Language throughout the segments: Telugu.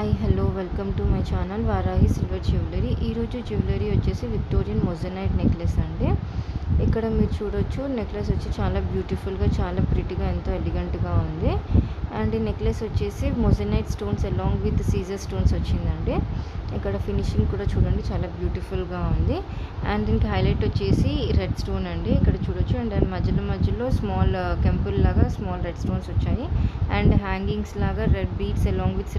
Hi hello welcome to my channel Varahi silver jewellery. ఈరోజు జ్యువెలరీ వచ్చేసి విక్టోరియన్ మొజనైట్ నెక్లెస్ అండి. ఇక్కడ మీరు చూడొచ్చు నెక్లెస్ వచ్చి చాలా బ్యూటిఫుల్గా, చాలా ప్రిటీగా, ఎంతో ఎలిగెంట్గా ఉంది. అండ్ ఈ నెక్లెస్ వచ్చేసి మొజనైట్ స్టోన్స్ అలాంగ్ విత్ సీజర్ స్టోన్స్ వచ్చిందండి. ఇక్కడ ఫినిషింగ్ కూడా చూడండి, చాలా బ్యూటిఫుల్గా ఉంది. అండ్ దీనికి హైలైట్ వచ్చేసి రెడ్ స్టోన్ అండి. ఇక్కడ చూడొచ్చు. అండ్ దాని మధ్యలో స్మాల్ కెంపుల్ లాగా స్మాల్ రెడ్ స్టోన్స్ వచ్చాయి. అండ్ హ్యాంగింగ్స్ లాగా red beads along with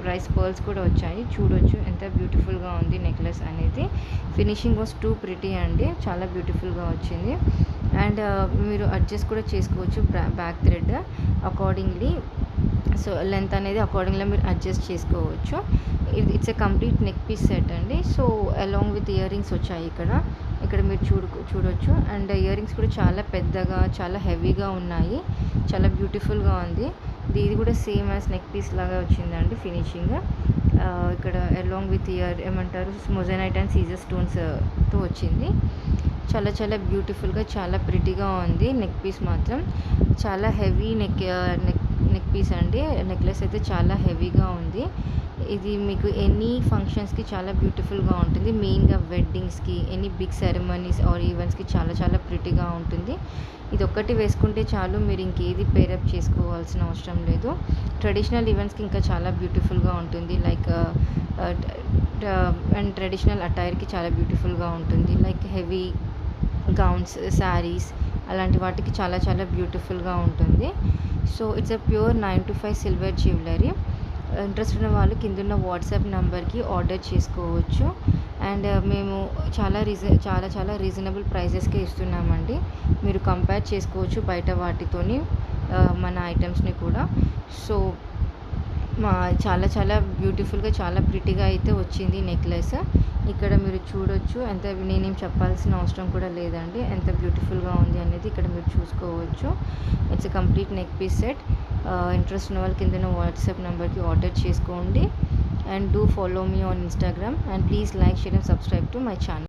rice pearls కూడా వచ్చాయి. చూడొచ్చు ఎంత బ్యూటిఫుల్గా ఉంది నెక్లెస్ అనేది. ఫినిషింగ్ వాస్ టూ ప్రిటీ అండి, చాలా బ్యూటిఫుల్గా వచ్చింది. అండ్ మీరు అడ్జస్ట్ కూడా చేసుకోవచ్చు back thread accordingly. So length అనేది అకార్డింగ్గా మీరు అడ్జస్ట్ చేసుకోవచ్చు. It's a complete neck piece set అండి. So along with earrings వచ్చాయి ఇక్కడ మీరు చూడొచ్చు. అండ్ ఇయర్ రింగ్స్ కూడా చాలా పెద్దగా, చాలా హెవీగా ఉన్నాయి. చాలా బ్యూటిఫుల్గా ఉంది. ఇది కూడా సేమ్ యాజ్ నెక్ పీస్ లాగా వచ్చిందండి ఫినిషింగ్. ఇక్కడ అలాంగ్ విత్ ఏమంటారు మొజనైట్ అండ్ సీజర్ స్టోన్స్తో వచ్చింది. చాలా చాలా బ్యూటిఫుల్గా, చాలా ప్రిటీగా ఉంది. నెక్ పీస్ మాత్రం చాలా హెవీ నెక్ పీస్ అండి. నెక్లెస్ అయితే చాలా హెవీగా ఉంది. ఇది మీకు ఎనీ ఫంక్షన్స్కి చాలా బ్యూటిఫుల్గా ఉంటుంది. మెయిన్గా వెడ్డింగ్స్కి, ఎనీ బిగ్ సెరమనీస్ ఆర్ ఈవెంట్స్కి చాలా చాలా ప్రిటీగా ఉంటుంది. ఇది ఒక్కటి వేసుకుంటే చాలు, మీరు ఇంకేది పేరప్ చేసుకోవాల్సిన అవసరం లేదు. ట్రెడిషనల్ ఈవెంట్స్కి ఇంకా చాలా బ్యూటిఫుల్గా ఉంటుంది. లైక్ అండ్ ట్రెడిషనల్ అటైర్కి చాలా బ్యూటిఫుల్గా ఉంటుంది. లైక్ హెవీ గౌన్స్, శారీస్ అలాంటి వాటికి చాలా చాలా బ్యూటిఫుల్గా ఉంటుంది. So it's a pure 9 to 5 silver jewellery. Interest ఉన్న వాళ్ళు కిందున్న వాట్సాప్ నెంబర్కి ఆర్డర్ చేసుకోవచ్చు. అండ్ మేము చాలా రీజనబుల్ ప్రైజెస్కే ఇస్తున్నామండి. మీరు కంపేర్ చేసుకోవచ్చు బయట వాటితోని మన ఐటమ్స్ని కూడా. సో చాలా బ్యూటిఫుల్గా, చాలా ప్రిటీగా అయితే వచ్చింది నెక్లెస్. ఇక్కడ మీరు చూడొచ్చు. నేనేం చెప్పాల్సిన అవసరం కూడా లేదండి, ఎంత బ్యూటిఫుల్గా ఉంది అనేది ఇక్కడ మీరు చూసుకోవచ్చు. It's a complete neck piece set. Interest ఉన్న వాళ్ళు కింద వాట్సాప్ నెంబర్కి ఆర్డర్ చేసుకోండి. And do follow me on Instagram. And please like, share and subscribe to my channel.